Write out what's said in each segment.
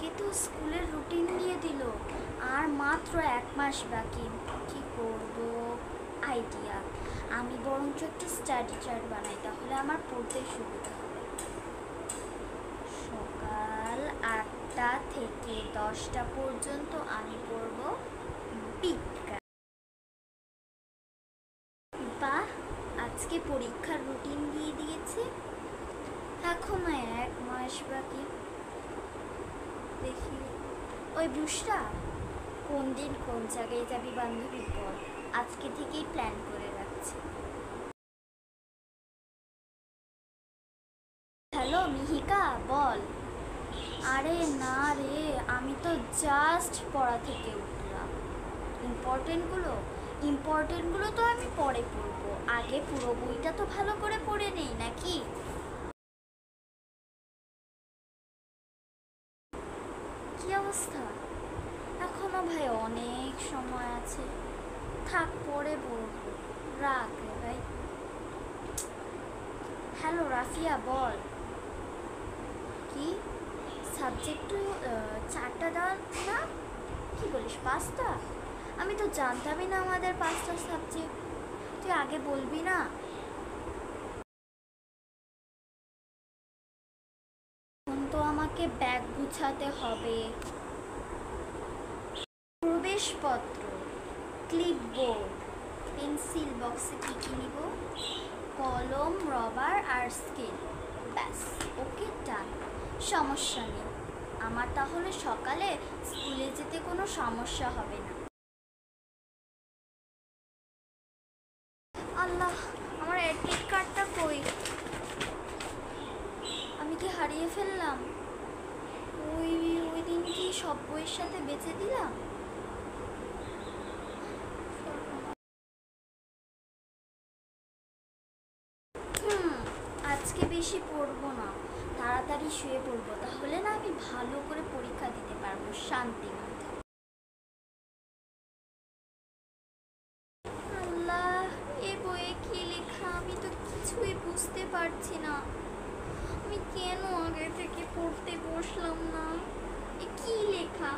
আজকে তো স্কুলের রুটিন দিয়ে দিল, আর মাত্র 1 মাস বাকি। কি করব? আইডিয়া, আমি বরঞ্চ একটা স্টাডি চার্ট বানাই, তাহলে আমার পড়তে সুবিধা হবে। সকাল 8টা থেকে 10টা পর্যন্ত আমি পড়ব বিজ্ঞান। বাহ, আজকে পরীক্ষার রুটিন দিয়ে দিয়েছে। এখনো 1 মাস বাকি। দেখি, ওই বুসরা, কোন দিন কোন জায়গায় যাবি বান্ধবী বল, আজকে থেকেই প্ল্যান করে রাখছি। হ্যালো মিহিকা, বল। আরে না রে, আমি তো জাস্ট পড়া থেকে উঠলাম। ইম্পর্টেন্টগুলো তো আমি পরে পড়বো, আগে পুরো বইটা তো ভালো করে পড়ে নেই নাকি। কি অবস্থা? এখনো ভাই অনেক সময় আছে, থাক পরে পড়বো। রাখ রে ভাই। হ্যালো রাফিয়া, বল। কি সাবজেক্ট? 4টা দেওয়া না? কি বলিস, 5টা? আমি তো জানতামই না আমাদের 5টা সাবজেক্ট। তুই আগে বলবি না? এখন তো আমাকে ব্যাগ গুছাতে হবে। প্রবেশপত্র, ক্লিপবোর্ড, পেন্সিল বক্সে কী কী নিব? কলম, রবার আর স্কেল। ব্যাস, ওকে ডান। সমস্যা নেই, আমার তাহলে সকালে স্কুলে যেতে কোনো সমস্যা হবে না। আল্লাহ, আমার অ্যাডমিট কার্ডটা কই? আমি কি হারিয়ে ফেললাম? ওই ওই দিন কি সব বইয়ের সাথে বেঁচে দিলাম? আজকে বেশি পড়বো না, তাড়াতাড়ি শুয়ে পড়বো, তাহলে না আমি ভালো করে পরীক্ষা দিতে পারবো শান্তি মতো। আল্লাহ, এ বইয়ে কি লেখা আমি তো কিছুই বুঝতে পারছি না। আমি কেন আগে থেকে পড়তে বসলাম না? এ কি লেখা?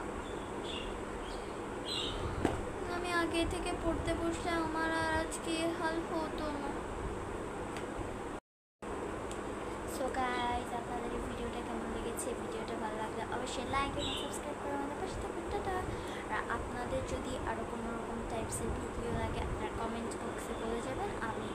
আমি আগে থেকে পড়তে বসলে আমার আর আজকে হাল হতো না। সো গাইস, আপনাদের এই ভিডিওটা কেমন লেগেছে? ভিডিওটা ভালো লাগলে অবশ্যই লাইক এবং সাবস্ক্রাইব করে আমাদের পাশে থাকবেন। টাটা। আর আপনাদের যদি আরও কোনো রকম টাইপসের ভিডিও লাগে আপনার কমেন্ট বক্সে বলে যাবেন, আমি